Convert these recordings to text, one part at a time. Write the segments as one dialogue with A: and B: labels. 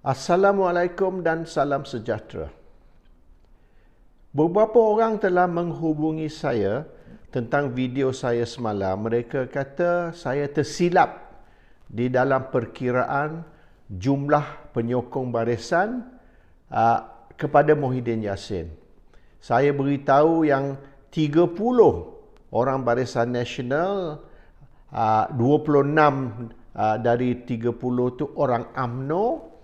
A: Assalamualaikum dan salam sejahtera. Beberapa orang telah menghubungi saya tentang video saya semalam. Mereka kata saya tersilap di dalam perkiraan jumlah penyokong barisan kepada Muhyiddin Yassin. Saya beritahu yang 30 orang Barisan Nasional, 26 dari 30 itu orang UMNO,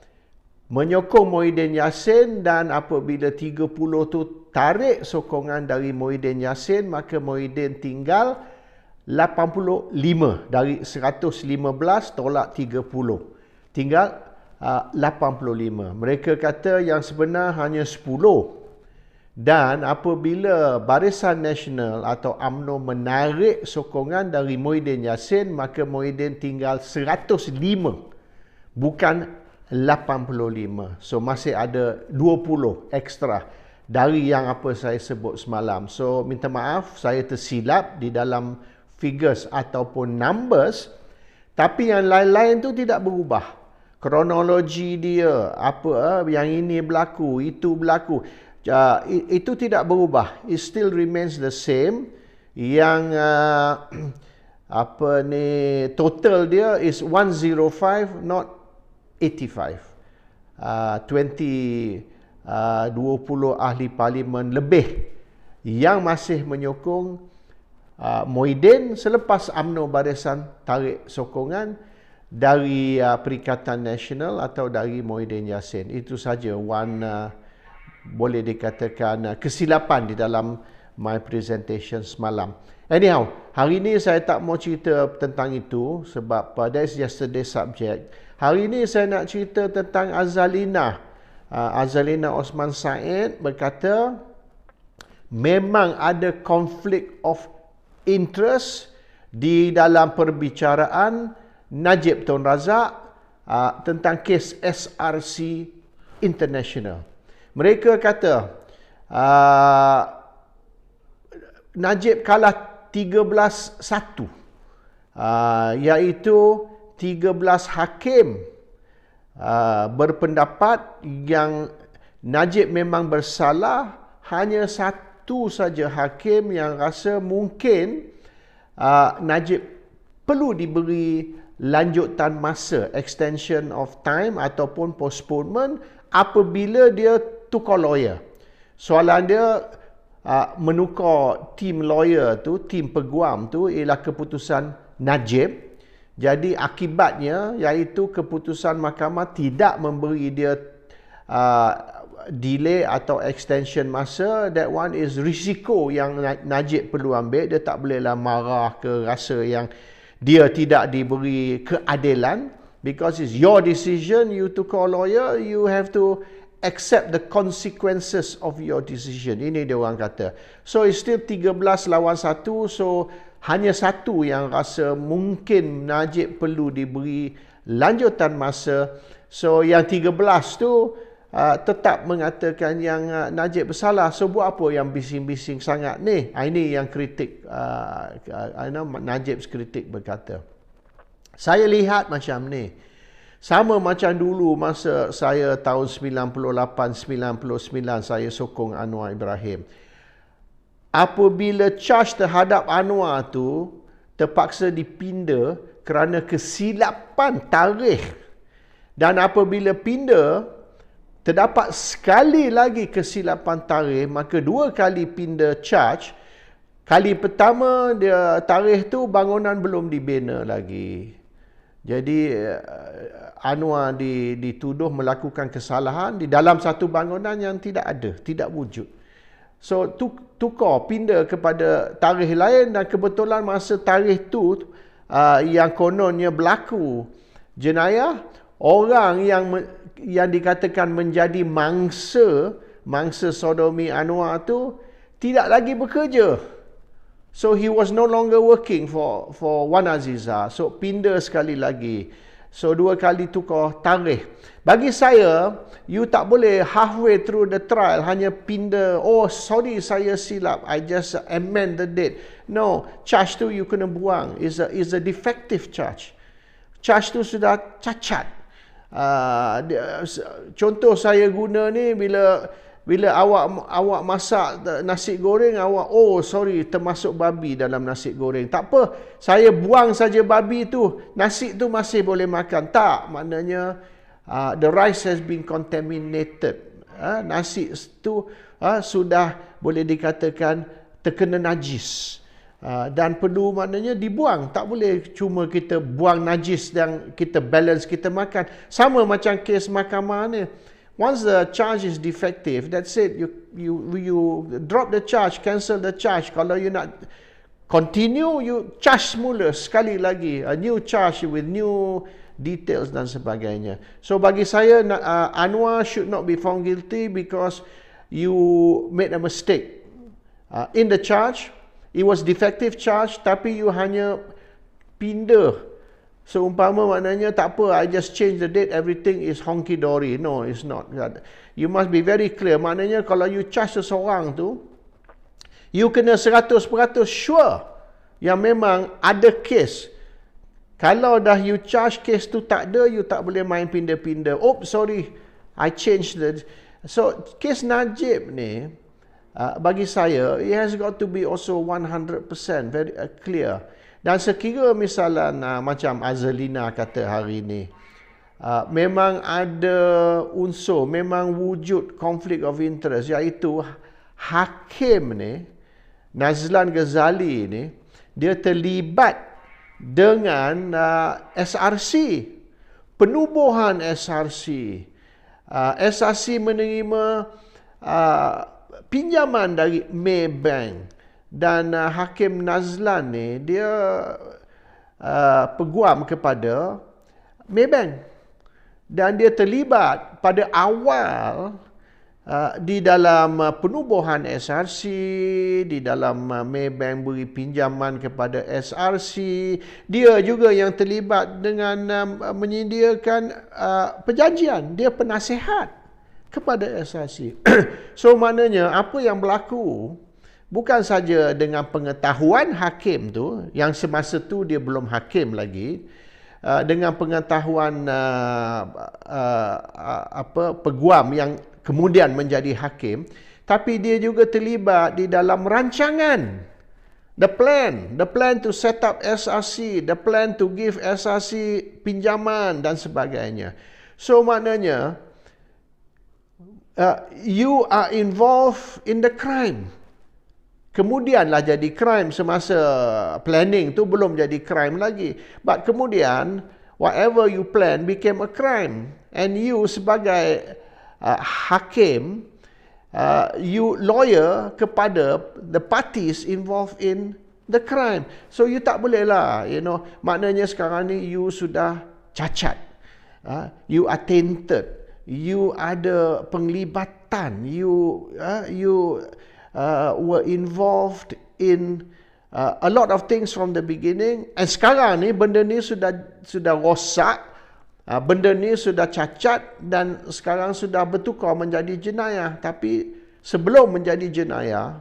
A: menyokong Muhyiddin Yassin, dan apabila 30 tu tarik sokongan dari Muhyiddin Yassin, maka Muhyiddin tinggal 85 dari 115 tolak 30. Tinggal 85. Mereka kata yang sebenar hanya 10. Dan apabila Barisan Nasional atau UMNO menarik sokongan dari Muhyiddin Yassin, maka Muhyiddin tinggal 105. Bukan 85. So masih ada 20 ekstra dari yang apa saya sebut semalam. So minta maaf saya tersilap di dalam figures ataupun numbers, tapi yang lain-lain tu tidak berubah. Kronologi dia, apa yang ini berlaku, itu berlaku, itu tidak berubah. It still remains the same. Yang total dia is 105, not 85. 20 ahli parlimen lebih yang masih menyokong Muhyiddin selepas UMNO Barisan tarik sokongan dari Perikatan Nasional atau dari Muhyiddin Yassin. Itu saja boleh dikatakan kesilapan di dalam my presentation semalam. Anyhow, hari ini saya tak mau cerita tentang itu sebab that's yesterday's subject. Hari ini saya nak cerita tentang Azalina. Azalina Osman Said berkata memang ada konflik of interest di dalam perbicaraan Najib Tun Razak tentang kes SRC International. Mereka kata Najib kalah 13-1, iaitu 13 hakim berpendapat yang Najib memang bersalah. Hanya satu saja hakim yang rasa mungkin Najib perlu diberi lanjutan masa, extension of time ataupun postponement apabila dia tukar lawyer. Soalan dia menukar tim lawyer tu, tim peguam tu ialah keputusan Najib. Jadi akibatnya iaitu keputusan mahkamah tidak memberi dia delay atau extension masa. That one is risiko yang Najib perlu ambil. Dia tak bolehlah marah ke rasa yang dia tidak diberi keadilan, because it's your decision. You tukar lawyer, you have to accept the consequences of your decision. Ini dia orang kata. So it's still 13 lawan 1. So hanya satu yang rasa mungkin Najib perlu diberi lanjutan masa. So yang 13 tu tetap mengatakan yang Najib bersalah. So buat apa yang bising-bising sangat ni? Ini yang kritik, Najib's kritik berkata. Saya lihat macam ni. Sama macam dulu masa saya tahun 98-99 saya sokong Anwar Ibrahim. Apabila charge terhadap Anwar tu terpaksa dipinda kerana kesilapan tarikh, dan apabila pinda terdapat sekali lagi kesilapan tarikh, maka dua kali pinda charge. Kali pertama dia tarikh tu bangunan belum dibina lagi. Jadi Anwar dituduh melakukan kesalahan di dalam satu bangunan yang tidak ada, tidak wujud. So tukar, pindah kepada tarikh lain, dan kebetulan masa tarikh tu yang kononnya berlaku jenayah, orang yang dikatakan menjadi mangsa sodomi Anwar tu tidak lagi bekerja. So he was no longer working for Wan Azizah. So pindah sekali lagi. So dua kali tukar tarikh. Bagi saya, you tak boleh halfway through the trial hanya pindah, oh sorry saya silap, I just amend the date. No, charge tu you kena buang. Is a defective charge. Charge tu sudah cacat. Contoh saya guna ni, bila awak masak nasi goreng, sorry, termasuk babi dalam nasi goreng. Tak apa, saya buang saja babi tu, nasi tu masih boleh makan. Tak, maknanya the rice has been contaminated. Nasi tu sudah boleh dikatakan terkena najis. Dan perlu maknanya dibuang. Tak boleh cuma kita buang najis dan kita balance kita makan. Sama macam kes mahkamah ni. Once the charge is defective, that's it. You drop the charge, cancel the charge. Kalau you nak continue, you charge semula sekali lagi. A new charge with new details dan sebagainya. So bagi saya, Anwar should not be found guilty because you made a mistake. In the charge, it was defective charge, tapi you hanya pindah. Seumpama maknanya tak apa, I just change the date, everything is honky-dory. No, it's not. You must be very clear. Maknanya kalau you charge seseorang tu, you kena 100% sure yang memang ada kes. Kalau dah you charge kes tu tak ada, you tak boleh main pindah-pindah. Oh, sorry, I changed the... So, kes Najib ni, bagi saya, it has got to be also 100% very clear. Dan sekira misalnya macam Azalina kata hari ini, memang ada unsur, memang wujud konflik of interest, iaitu hakim ni, Nazlan Ghazali ni, dia terlibat dengan SRC, penubuhan SRC. SRC menerima pinjaman dari Maybank. Dan Hakim Nazlan ni, dia peguam kepada Maybank. Dan dia terlibat pada awal di dalam penubuhan SRC, di dalam Maybank beri pinjaman kepada SRC. Dia juga yang terlibat dengan menyediakan perjanjian. Dia penasihat kepada SRC. So maknanya apa yang berlaku bukan saja dengan pengetahuan hakim tu, yang semasa tu dia belum hakim lagi, dengan pengetahuan peguam yang kemudian menjadi hakim, tapi dia juga terlibat di dalam rancangan, the plan to set up SRC, the plan to give SRC pinjaman dan sebagainya. So maknanya you are involved in the crime. Kemudianlah jadi crime. Semasa planning tu belum jadi crime lagi. But kemudian, whatever you plan became a crime. And you sebagai hakim, you lawyer kepada the parties involved in the crime. So you tak boleh lah, maknanya sekarang ni you sudah cacat. You are tainted. You ada penglibatan. You were involved in a lot of things from the beginning, and sekarang ni benda ni sudah rosak, benda ni sudah cacat, dan sekarang sudah bertukar menjadi jenayah. Tapi sebelum menjadi jenayah,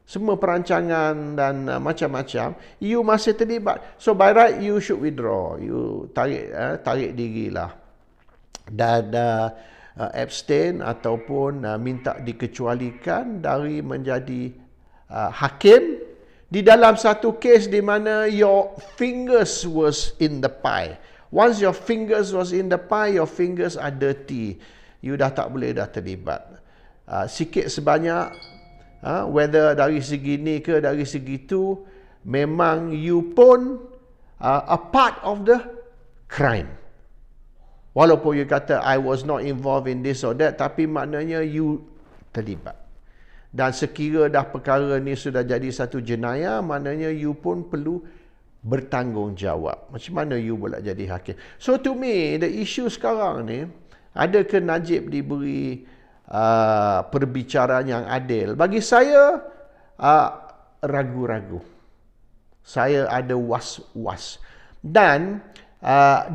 A: semua perancangan dan macam-macam, you masih terlibat. So by right you should withdraw, you tarik dirilah dan abstain ataupun minta dikecualikan dari menjadi hakim di dalam satu kes di mana your fingers was in the pie. Once your fingers was in the pie, your fingers are dirty. You dah tak boleh dah terlibat. Sikit sebanyak, whether dari segi ni ke dari segi tu, memang you pun a part of the crime. Walaupun you kata, I was not involved in this or that, tapi maknanya you terlibat. Dan sekira dah perkara ni sudah jadi satu jenayah, maknanya you pun perlu bertanggungjawab. Macam mana you boleh jadi hakim? So to me, the issue sekarang ni, adakah Najib diberi perbicaraan yang adil? Bagi saya, ragu-ragu. Saya ada was-was. Dan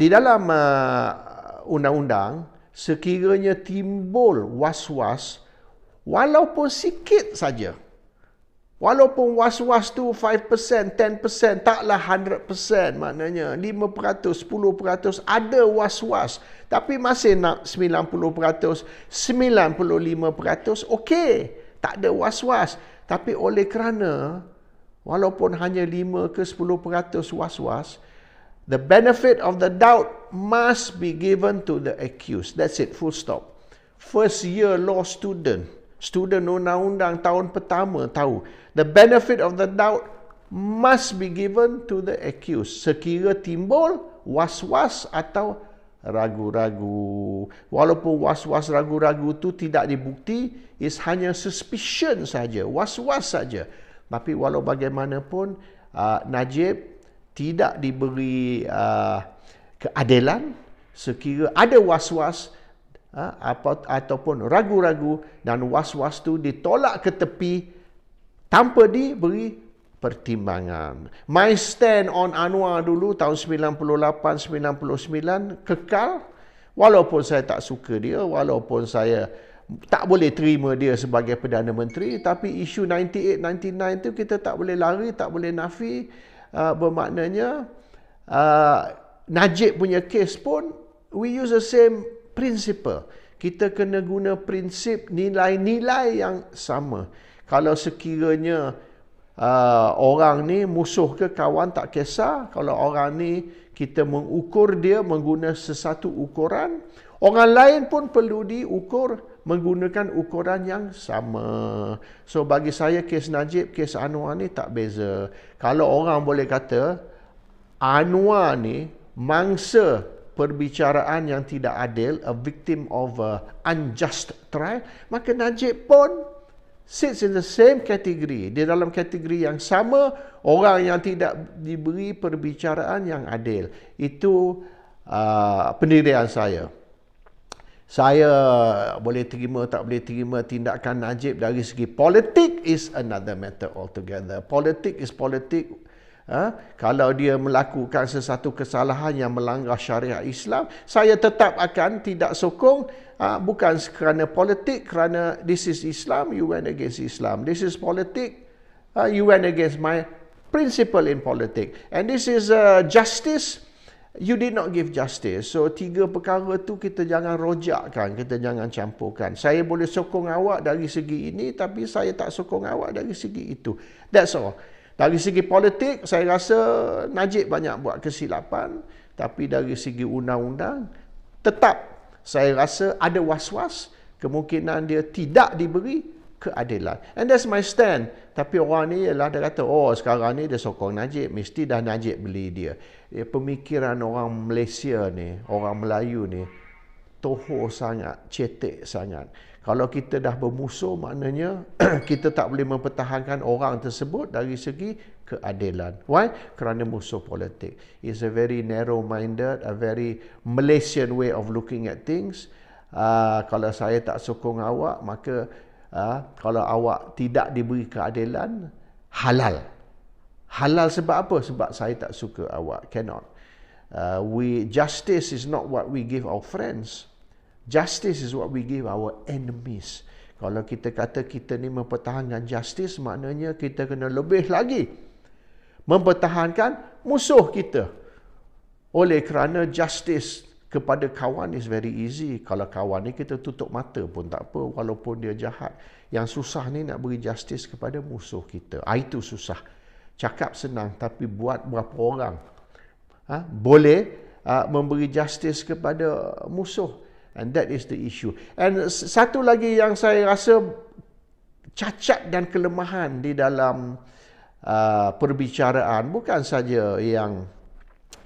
A: di dalam undang-undang, sekiranya timbul was-was, walaupun sikit saja, Walaupun was-was tu 5%, 10%, taklah 100%, maknanya 5%, 10%, ada was-was. Tapi masih nak 90%, 95%, okey. Tak ada was-was. Tapi oleh kerana, walaupun hanya 5 ke 10% was-was, the benefit of the doubt must be given to the accused. That's it, full stop. First year law student undang-undang tahun pertama tahu, the benefit of the doubt must be given to the accused. Sekira timbul was-was atau ragu-ragu. Walaupun was-was ragu-ragu tu tidak dibukti, is hanya suspicion saja, was-was saja. Tapi walau bagaimanapun, Najib tidak diberi keadilan sekira ada was-was ataupun ragu-ragu dan was-was tu ditolak ke tepi tanpa diberi pertimbangan. My stand on Anwar dulu tahun 98-99 kekal, walaupun saya tak suka dia, walaupun saya tak boleh terima dia sebagai Perdana Menteri, tapi isu 98-99 tu kita tak boleh lari, tak boleh nafi. Bermaknanya Najib punya kes pun we use the same principle. Kita kena guna prinsip nilai-nilai yang sama. Kalau sekiranya orang ni musuh ke kawan tak kisah. Kalau orang ni kita mengukur dia menggunakan sesuatu ukuran, orang lain pun perlu diukur menggunakan ukuran yang sama. So bagi saya kes Najib, kes Anwar ni tak beza. Kalau orang boleh kata Anwar ni mangsa perbicaraan yang tidak adil, a victim of a unjust trial, maka Najib pun sits in the same category, di dalam kategori yang sama, orang yang tidak diberi perbicaraan yang adil. Itu pendirian saya. Saya boleh terima, tak boleh terima tindakan Najib dari segi politik is another matter altogether. Politik is politik. Kalau dia melakukan sesuatu kesalahan yang melanggar syariat Islam, saya tetap akan tidak sokong, bukan kerana politik, kerana this is Islam, you went against Islam. This is politik, you went against my principle in politics. And this is justice, you did not give justice. So tiga perkara tu kita jangan rojakkan, kita jangan campurkan. Saya boleh sokong awak dari segi ini, tapi saya tak sokong awak dari segi itu. That's all. Dari segi politik, saya rasa Najib banyak buat kesilapan. Tapi dari segi undang-undang, tetap saya rasa ada was-was. Kemungkinan dia tidak diberi keadilan. And that's my stand. Tapi orang ni ialah dia kata, oh sekarang ni dia sokong Najib, mesti dah Najib beli dia. Pemikiran orang Malaysia ni, orang Melayu ni, tohor sangat, cetek sangat. Kalau kita dah bermusuh, maknanya kita tak boleh mempertahankan orang tersebut dari segi keadilan. Why? Kerana musuh politik. It's a very narrow-minded, a very Malaysian way of looking at things. Kalau saya tak sokong awak, maka kalau awak tidak diberi keadilan, halal. Halal sebab apa? Sebab saya tak suka awak. Cannot. Justice is not what we give our friends. Justice is what we give our enemies. Kalau kita kata kita ni mempertahankan justice, maknanya kita kena lebih lagi mempertahankan musuh kita. Oleh kerana justice kepada kawan is very easy. Kalau kawan ni kita tutup mata pun tak apa, walaupun dia jahat. Yang susah ni nak beri justice kepada musuh kita. Itu susah. Cakap senang, tapi buat berapa orang boleh memberi justice kepada musuh. And that is the issue. And satu lagi yang saya rasa cacat dan kelemahan di dalam perbicaraan, bukan saja yang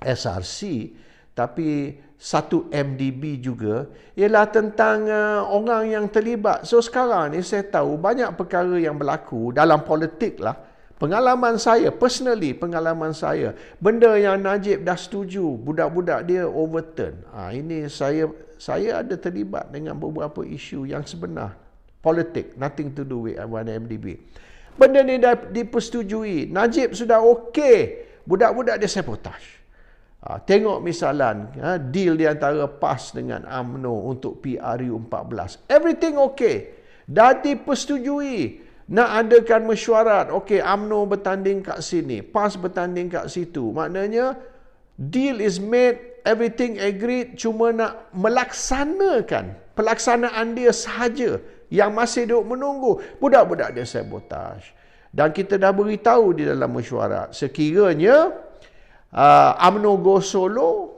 A: SRC, tapi satu MDB juga, ialah tentang orang yang terlibat. So sekarang ni saya tahu banyak perkara yang berlaku dalam politik lah. Pengalaman saya, personally pengalaman saya, benda yang Najib dah setuju, budak-budak dia overturn. Ini saya ada terlibat dengan beberapa isu yang sebenar. Politik, nothing to do with MDB. Benda ni dah dipersetujui. Najib sudah okey. Budak-budak dia sabotage. Tengok misalan, deal di antara PAS dengan UMNO untuk PRU 14. Everything okey. Dah dipersetujui. nak adakan mesyuarat. Okey, UMNO bertanding kat sini, PAS bertanding kat situ. Maknanya deal is made, everything agreed, cuma nak melaksanakan. Pelaksanaan dia sahaja yang masih duduk menunggu. Budak-budak dia sabotaj. Dan kita dah beritahu di dalam mesyuarat, sekiranya UMNO go solo,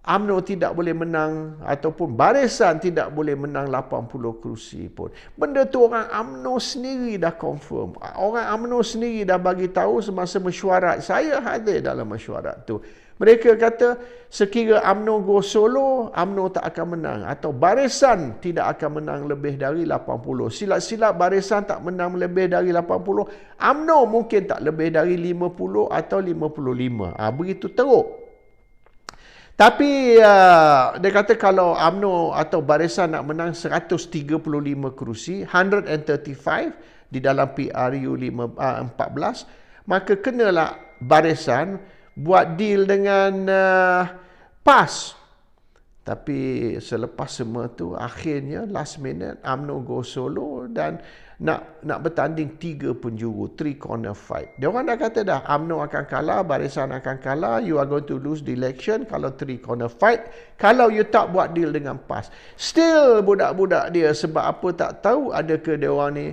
A: UMNO tidak boleh menang ataupun barisan tidak boleh menang 80 kerusi pun. Benda tu orang UMNO sendiri dah confirm. Orang UMNO sendiri dah bagi tahu semasa mesyuarat. Saya hadir dalam mesyuarat tu. Mereka kata sekira UMNO go solo, UMNO tak akan menang. Atau barisan tidak akan menang lebih dari 80. Silap-silap barisan tak menang lebih dari 80. UMNO mungkin tak lebih dari 50 atau 55. Begitu teruk. Tapi dia kata kalau UMNO atau barisan nak menang 135 kerusi, 135 di dalam PRU 14, maka kenalah barisan buat deal dengan PAS. Tapi selepas semua tu, akhirnya last minute UMNO go solo dan nak bertanding 3 penjuru, 3 corner fight. Dia orang dah kata dah, UMNO akan kalah, barisan akan kalah, you are going to lose the election kalau 3 corner fight, kalau you tak buat deal dengan PAS. Still budak-budak dia sebab apa tak tahu, adakah dia orang ni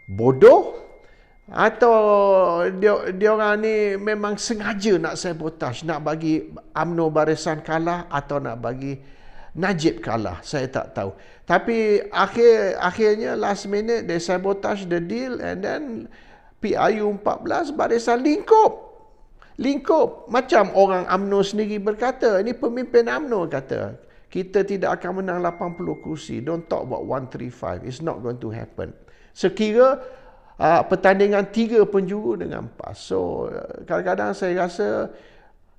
A: bodoh atau dia orang ni memang sengaja nak sabotage, nak bagi UMNO barisan kalah atau nak bagi Najib kalah, saya tak tahu. Tapi akhirnya last minute they sabotage the deal and then PRU 14 barisan lingkup. Macam orang UMNO sendiri berkata, ini pemimpin UMNO kata, kita tidak akan menang 80 kursi. Don't talk about 135. It's not going to happen. Sekira pertandingan 3 penjuru dengan PAS. So kadang-kadang saya rasa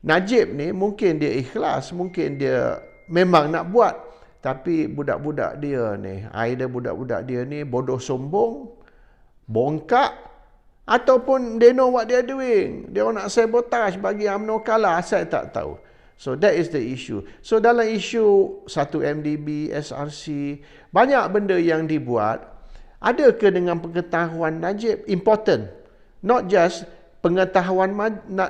A: Najib ni mungkin dia ikhlas, mungkin dia memang nak buat, tapi budak-budak dia ni, either budak-budak dia ni bodoh sombong, bongkak, ataupun they know what they're doing. Dia nak sabotage bagi UMNO kalah, saya tak tahu. So that is the issue. So dalam isu 1MDB, SRC, banyak benda yang dibuat, adakah dengan pengetahuan Najib? Important. Not just pengetahuan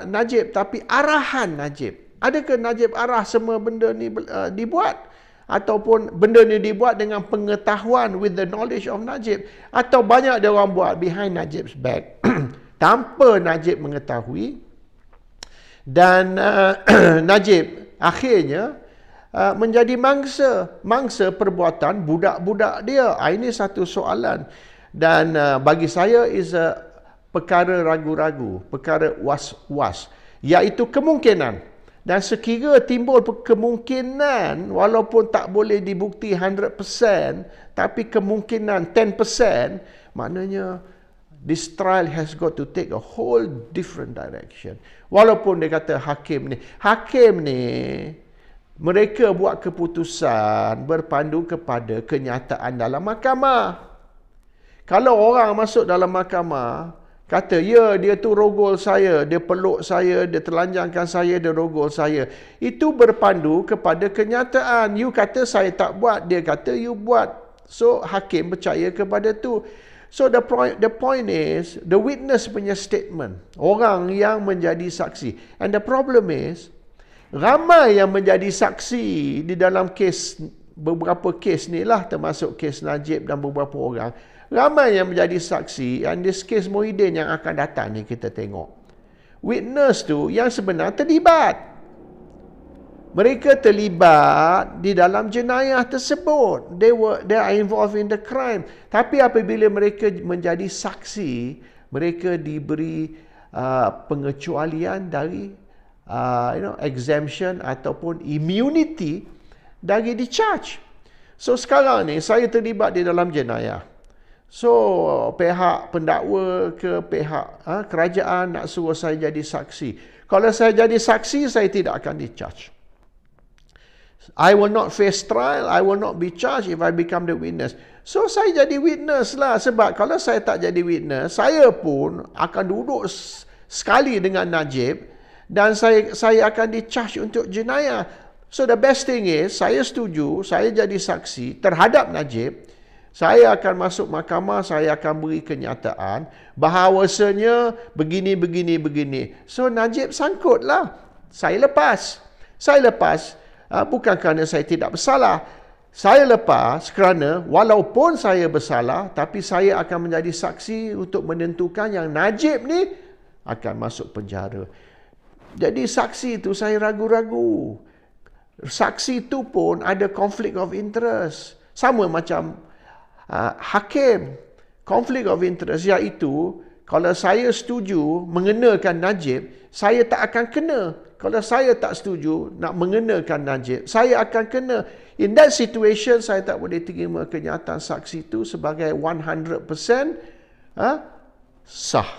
A: Najib, tapi arahan Najib. Adakah Najib arah semua benda ni dibuat? Ataupun benda ni dibuat dengan pengetahuan, with the knowledge of Najib? Atau banyak dia orang buat behind Najib's back tanpa Najib mengetahui, dan Najib akhirnya menjadi mangsa perbuatan budak-budak dia. Ini satu soalan, dan bagi saya is perkara ragu-ragu, perkara was-was, iaitu kemungkinan. Dan sekira timbul kemungkinan, walaupun tak boleh dibukti 100%, tapi kemungkinan 10%, maknanya this trial has got to take a whole different direction. Walaupun dia kata hakim ni, mereka buat keputusan berpandu kepada kenyataan dalam mahkamah. Kalau orang masuk dalam mahkamah, kata, ya, dia tu rogol saya, dia peluk saya, dia telanjangkan saya, dia rogol saya. Itu berpandu kepada kenyataan. You kata saya tak buat, dia kata you buat. So, hakim percaya kepada tu. So, the point is, the witness punya statement. Orang yang menjadi saksi. And the problem is, ramai yang menjadi saksi di dalam kes, beberapa kes ni lah, termasuk kes Najib dan beberapa orang. Ramai yang menjadi saksi, and this case Muhyiddin yang akan datang ni kita tengok. Witness tu yang sebenar terlibat. Mereka terlibat di dalam jenayah tersebut. They are involved in the crime. Tapi apabila mereka menjadi saksi, mereka diberi pengecualian dari exemption ataupun immunity dari di-charge. So sekarang ni saya terlibat di dalam jenayah. So, pihak pendakwa ke pihak kerajaan nak suruh saya jadi saksi. Kalau saya jadi saksi, saya tidak akan di-charge. I will not face trial, I will not be charged if I become the witness. So, saya jadi witness lah. Sebab kalau saya tak jadi witness, saya pun akan duduk sekali dengan Najib dan saya akan di-charge untuk jenayah. So, the best thing is, saya setuju, saya jadi saksi terhadap Najib. Saya akan masuk mahkamah, saya akan beri kenyataan bahawasanya begini. So Najib sangkutlah. Saya lepas. Bukan kerana saya tidak bersalah. Saya lepas kerana walaupun saya bersalah, tapi saya akan menjadi saksi untuk menentukan yang Najib ni akan masuk penjara. Jadi saksi itu saya ragu-ragu. Saksi itu pun ada conflict of interest. Sama macam hakim. Conflict of interest iaitu kalau saya setuju mengenakan Najib, saya tak akan kena. Kalau saya tak setuju nak mengenakan Najib, saya akan kena. In that situation, saya tak boleh terima kenyataan saksi itu sebagai 100% sah.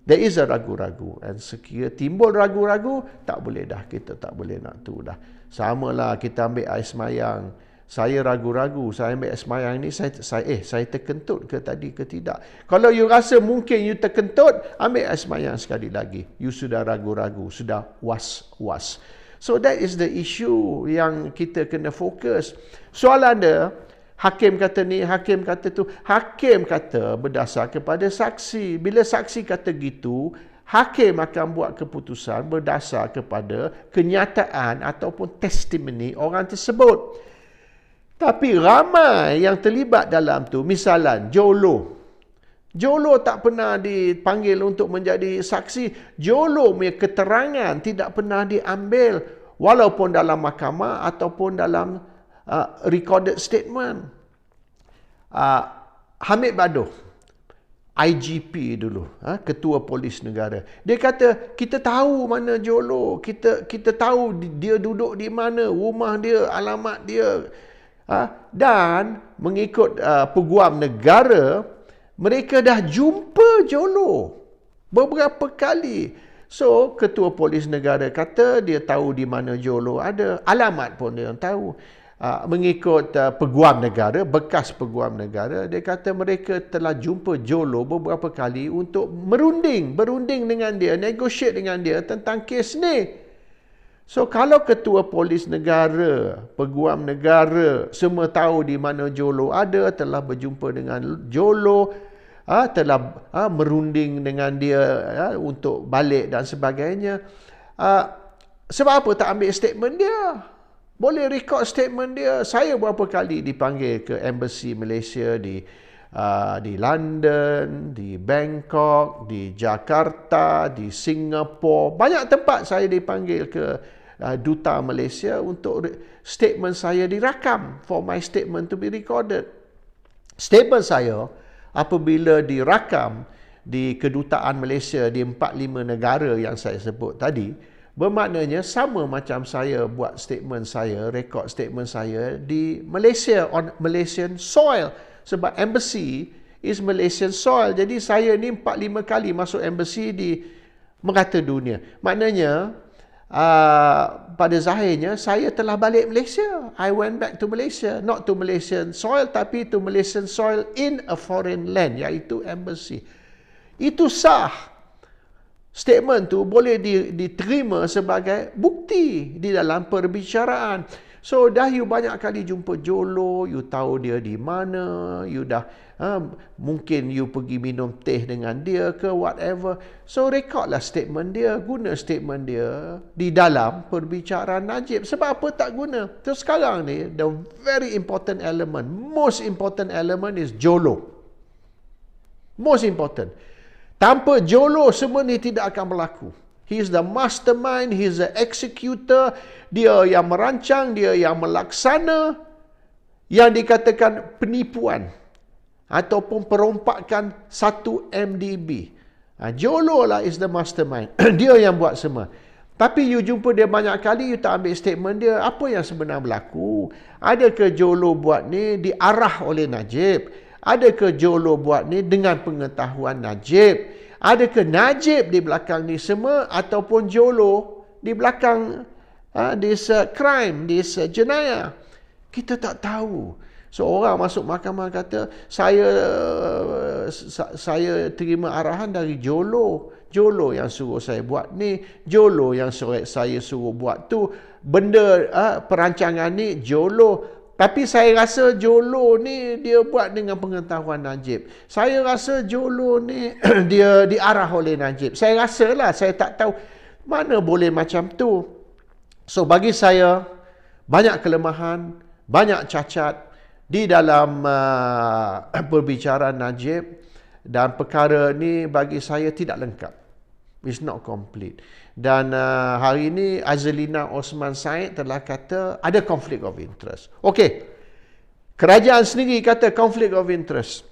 A: There is a ragu-ragu. And sekira timbul ragu-ragu, tak boleh dah. Kita tak boleh nak tu dah. Samalah kita ambil air semayang. Saya ragu-ragu, saya ambil air semayang ni, saya terkentut ke tadi ke tidak. Kalau you rasa mungkin you terkentut, ambil air semayang sekali lagi. You sudah ragu-ragu, sudah was-was. So that is the issue yang kita kena fokus. Soalan dia, hakim kata ni, hakim kata tu. Hakim kata berdasar kepada saksi. Bila saksi kata gitu, hakim akan buat keputusan berdasar kepada kenyataan ataupun testimoni orang tersebut. Tapi ramai yang terlibat dalam tu, misalan Jolo. Jolo tak pernah dipanggil untuk menjadi saksi. Jolo punya keterangan tidak pernah diambil walaupun dalam mahkamah ataupun dalam recorded statement. Hamid Baduh, IGP dulu, Ketua Polis Negara. Dia kata, kita tahu mana Jolo, kita tahu dia duduk di mana, rumah dia, alamat dia. Dan mengikut Peguam Negara, mereka dah jumpa Jolo beberapa kali. So, Ketua Polis Negara kata dia tahu di mana Jolo ada. Alamat pun dia tahu. Mengikut Peguam Negara, bekas Peguam Negara, dia kata mereka telah jumpa Jolo beberapa kali untuk berunding dengan dia, negotiate dengan dia tentang kes ni. So, kalau Ketua Polis Negara, Peguam Negara, semua tahu di mana Jolo ada, telah berjumpa dengan Jolo, telah merunding dengan dia untuk balik dan sebagainya. Sebab apa tak ambil statement dia? Boleh record statement dia. Saya berapa kali dipanggil ke Embassy Malaysia di London, di Bangkok, di Jakarta, di Singapura. Banyak tempat saya dipanggil ke Duta Malaysia untuk statement saya dirakam, for my statement to be recorded. Statement saya apabila dirakam di Kedutaan Malaysia di 45 negara yang saya sebut tadi, bermaknanya sama macam saya buat statement saya, record statement saya di Malaysia, on Malaysian soil. Sebab embassy is Malaysian soil. Jadi saya ni 4-5 kali masuk embassy di merata dunia. Maknanya, pada zahirnya saya telah balik Malaysia. I went back to Malaysia, not to Malaysian soil, tapi to Malaysian soil in a foreign land, iaitu embassy. Itu sah. Statement tu boleh diterima sebagai bukti di dalam perbicaraan. So dah you banyak kali jumpa Jolo, you tahu dia di mana, you dah mungkin you pergi minum teh dengan dia ke whatever. So rekodlah statement dia, guna statement dia di dalam perbicaraan Najib. Sebab apa tak guna? So sekarang ni the very important element, most important element is Jolo. Most important. Tanpa Jolo semua ni tidak akan berlaku. He is the mastermind, he is the executor, dia yang merancang, dia yang melaksana yang dikatakan penipuan ataupun perompakan 1 MDB. Jolo lah is the mastermind. Dia yang buat semua. Tapi you jumpa dia banyak kali, you tak ambil statement dia. Apa yang sebenarnya berlaku? Adakah Jolo buat ni diarah oleh Najib? Adakah Jolo buat ni dengan pengetahuan Najib? Adakah Najib di belakang ni semua ataupun Jolo di belakang this crime, this jenayah? Kita tak tahu. So orang masuk mahkamah kata, saya terima arahan dari Jolo. Jolo yang suruh saya buat ni, Jolo yang saya suruh buat tu. Benda perancangan ni Jolo. Tapi saya rasa Jolo ni dia buat dengan pengetahuan Najib. Saya rasa Jolo ni dia diarah oleh Najib. Saya rasalah, saya tak tahu mana boleh macam tu. So bagi saya, banyak kelemahan, banyak cacat di dalam perbicaraan Najib, dan perkara ni bagi saya tidak lengkap. It's not complete. Dan hari ini Azalina Osman Said telah kata ada conflict of interest. Okey. Kerajaan sendiri kata conflict of interest.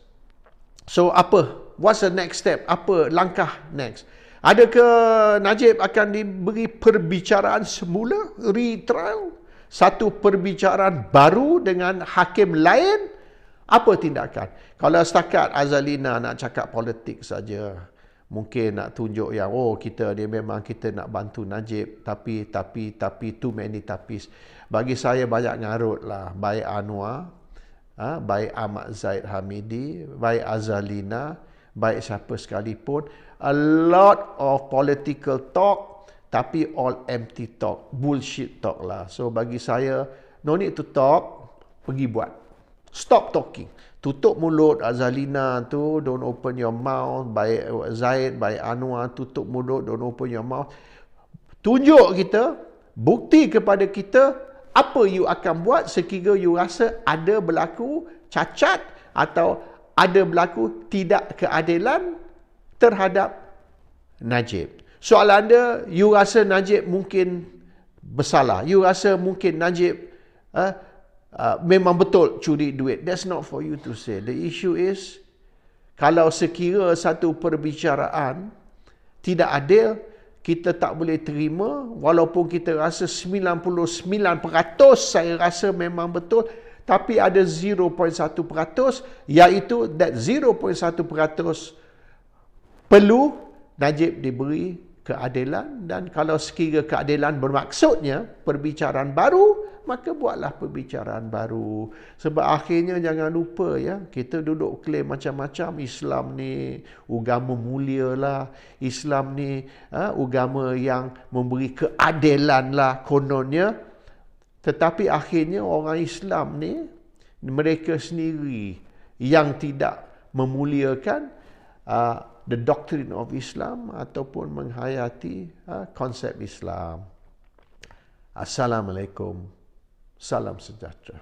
A: So apa? What's the next step? Apa langkah next? Adakah Najib akan diberi perbicaraan semula, retrial? Satu perbicaraan baru dengan hakim lain? Apa tindakan? Kalau setakat Azalina nak cakap politik saja, mungkin nak tunjuk yang kita ni memang kita nak bantu Najib, tapi too many tapis. Bagi saya banyak ngarut lah. Baik Anwar, baik Ahmad Zaid Hamidi, baik Azalina, baik siapa sekalipun, a lot of political talk, tapi all empty talk, bullshit talk lah. So bagi saya, no need to talk, pergi buat. Stop talking. Tutup mulut Azalina tu, don't open your mouth. Baik Zaid, baik Anwar, tutup mulut, don't open your mouth. Tunjuk kita, bukti kepada kita apa you akan buat sekiranya you rasa ada berlaku cacat atau ada berlaku tidak keadilan terhadap Najib. Soalan dia, you rasa Najib mungkin bersalah. You rasa mungkin Najib memang betul curi duit. That's not for you to say. The issue is, kalau sekira satu perbicaraan tidak adil, kita tak boleh terima, walaupun kita rasa 99% saya rasa memang betul, tapi ada 0.1%, iaitu that 0.1% perlu Najib diberi keadilan. Dan kalau sekiranya keadilan bermaksudnya perbicaraan baru, maka buatlah perbicaraan baru. Sebab akhirnya jangan lupa ya, kita duduk klaim macam-macam, Islam ni agama mulia lah, Islam ni agama yang memberi keadilan lah kononnya. Tetapi akhirnya orang Islam ni, mereka sendiri yang tidak memuliakan the doctrine of Islam ataupun menghayati konsep Islam. Assalamualaikum. Salam sejahtera.